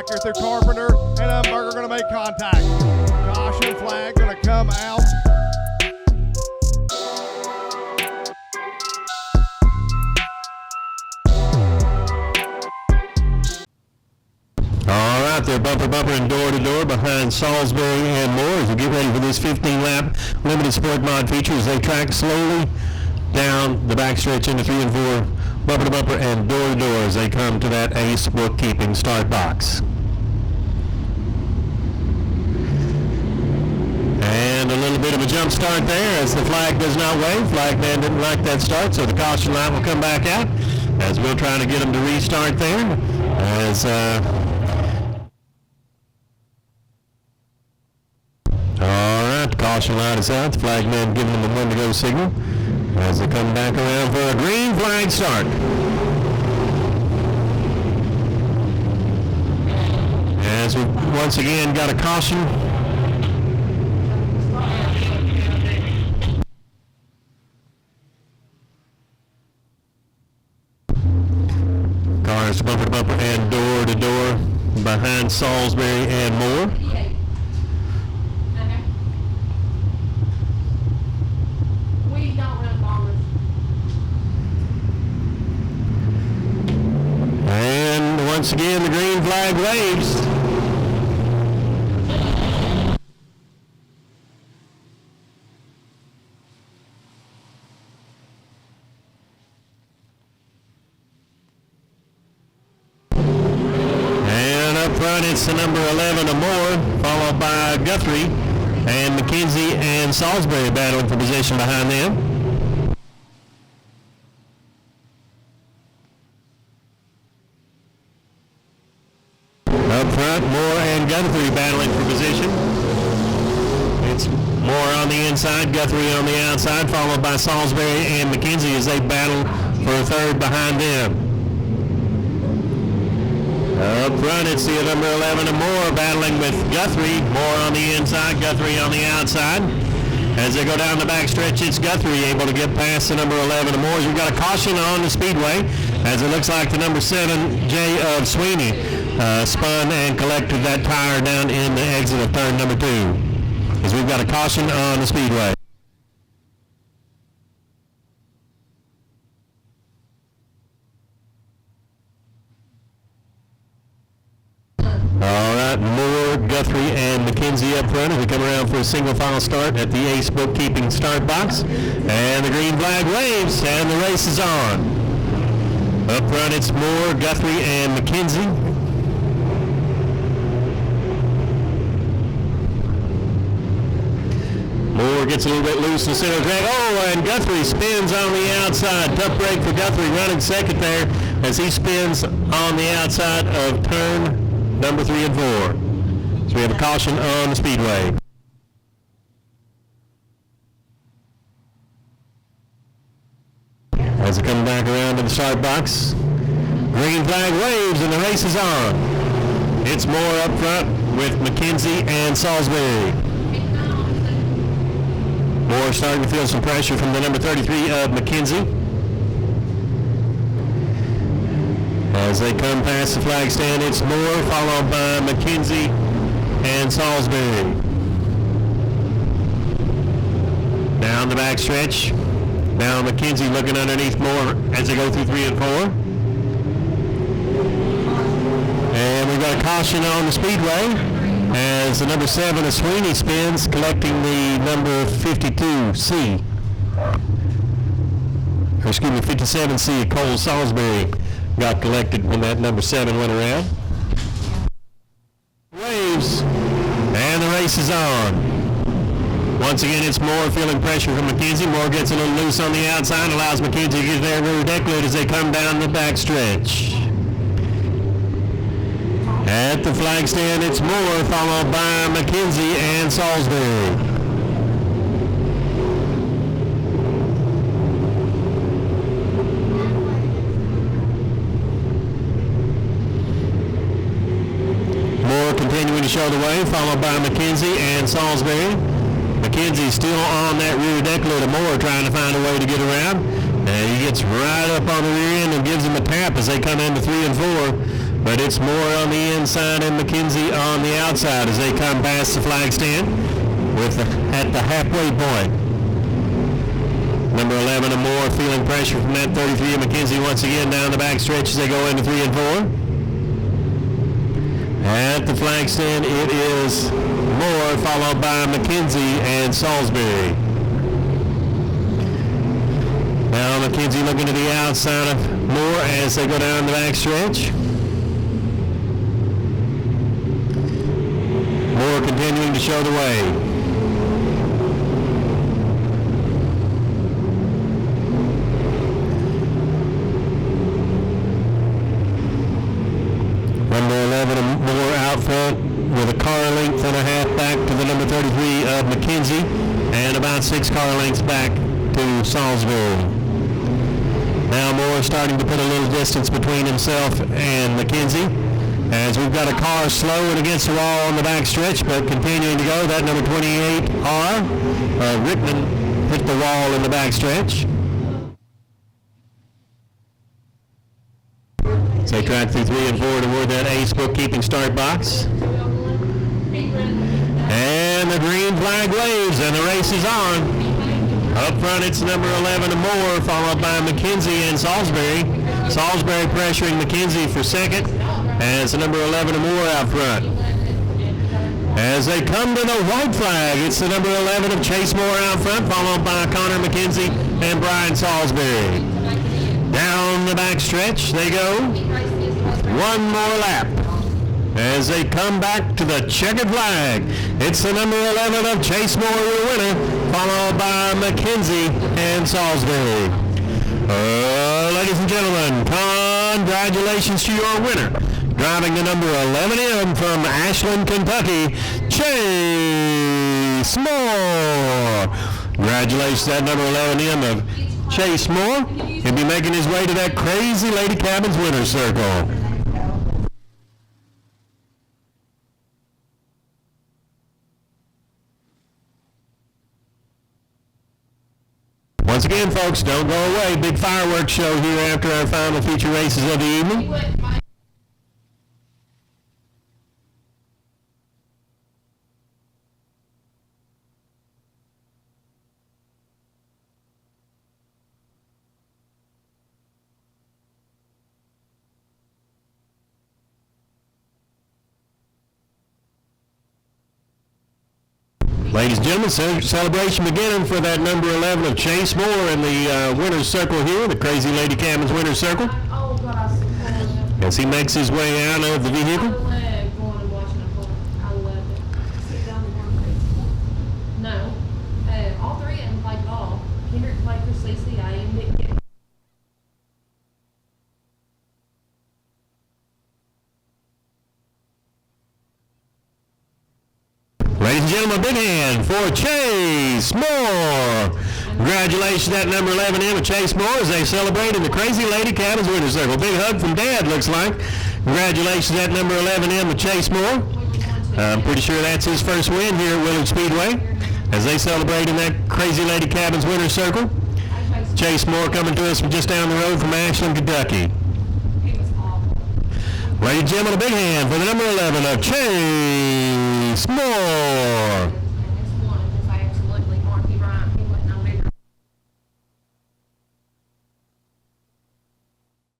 back here through Carpenter, and Dunbar are going to make contact. Caution flag going to come out. All right, they're bumper and door to door behind Salisbury and Moore as we get ready for this 15-lap limited sport mod feature as they track slowly down the backstretch into 3 and 4, bumper to bumper and door to door as they come to that ace bookkeeping start box. And a little bit of a jump start there as the flag does not wave. Flagman didn't like that start, so the caution light will come back out as we'll try to get them to restart there. As all right, the caution light is out. The flagman giving them a 1 to go signal as they come back around for a green flag start. As we once again got a caution. Cars bumper to bumper and door to door behind Salisbury and Moore. And once again the green flag waves. It's the number 11 of Moore, followed by Guthrie and McKenzie and Salisbury battling for position behind them. Up front, Moore and Guthrie battling for position. It's Moore on the inside, Guthrie on the outside, followed by Salisbury and McKenzie as they battle for a third behind them. Up front, it's the number 11 of Moore battling with Guthrie. Moore on the inside, Guthrie on the outside. As they go down the back stretch, it's Guthrie able to get past the number 11 of Moore. We've got a caution on the speedway as it looks like the number 7, Jay of Sweeney, spun and collected that tire down in the exit of turn number 2. As we've got a caution on the speedway. All right, Moore, Guthrie, and McKenzie up front as we come around for a single file start at the ace bookkeeping start box. And the green flag waves, and the race is on. Up front, it's Moore, Guthrie, and McKenzie. Moore gets a little bit loose in the center of the track. Oh, and Guthrie spins on the outside. Tough break for Guthrie running second there as he spins on the outside of turn number 3 and 4. So we have a caution on the speedway. As they come back around to the start box, green flag waves and the race is on. It's Moore up front with McKenzie and Salisbury. Moore starting to feel some pressure from the number 33 of McKenzie. As they come past the flag stand, it's Moore, followed by McKenzie and Salisbury. Down the back stretch. Now McKenzie looking underneath Moore as they go through 3 and 4. And we've got a caution on the speedway as the number 7 of Sweeney spins, collecting the number 52C. Or excuse me, 57C, Cole Salisbury got collected when that number 7 went around. Waves, and the race is on. Once again, it's Moore feeling pressure from McKenzie. Moore gets a little loose on the outside, allows McKenzie to get there rear deck lid as they come down the back stretch. At the flag stand, it's Moore, followed by McKenzie and Salisbury. Continuing to show the way, followed by McKenzie and Salisbury. McKenzie still on that rear deck lid of Moore, trying to find a way to get around. And he gets right up on the rear end and gives him a tap as they come into 3 and 4. but it's more on the inside and McKenzie on the outside as they come past the flag stand at the halfway point. Number 11 and more feeling pressure from that 33 of McKenzie once again down the back stretch as they go into 3 and 4. At the flag stand, it is Moore, followed by McKenzie and Salisbury. Now McKenzie looking to the outside of Moore as they go down the back stretch. Moore continuing to show the way. Number 11 Moore out front with a car length and a half back to the number 33 of McKenzie and about 6 car lengths back to Salisbury. Now Moore starting to put a little distance between himself and McKenzie as we've got a car slowing against the wall on the back stretch, but continuing to go. That number 28 R, Rickman, hit the wall in the back stretch. So they track through 3 and 4 toward that ace bookkeeping start box. And the green flag waves and the race is on. Up front, it's number 11 and Moore, followed by McKenzie and Salisbury. Salisbury pressuring McKenzie for second as the number 11 and Moore out front. As they come to the white flag, it's the number 11 of Chase Moore out front, followed by Connor McKenzie and Brian Salisbury. Down the back stretch they go. One more lap. As they come back to the checkered flag, it's the number 11 of Chase Moore, your winner, followed by McKenzie and Salisbury. Ladies and gentlemen, congratulations to your winner. Driving the number 11M from Ashland, Kentucky, Chase Moore. Congratulations to that number 11M of Chase Moore. He'll be making his way to that Crazy Lady Cabins winner's circle. Once again, folks, don't go away. Big fireworks show here after our final feature races of the evening. Ladies and gentlemen, celebration beginning for that number 11 of Chase Moore in the winner's circle here, the Crazy Lady Cabins winner's circle. As he makes his way out of the vehicle. No, all three of them played ball. Kendrick played for CCA and didn't get. Ladies and gentlemen, a big hand for Chase Moore. Congratulations to that number 11M of Chase Moore as they celebrate in the Crazy Lady Cabins winner's circle. Big hug from Dad, looks like. Congratulations to that number 11M of Chase Moore. I'm pretty sure that's his first win here at Willard Speedway as they celebrate in that Crazy Lady Cabins winner's circle. Chase Moore coming to us from just down the road from Ashland, Kentucky. Ladies and gentlemen, a big hand for the number 11 of Chase Moore.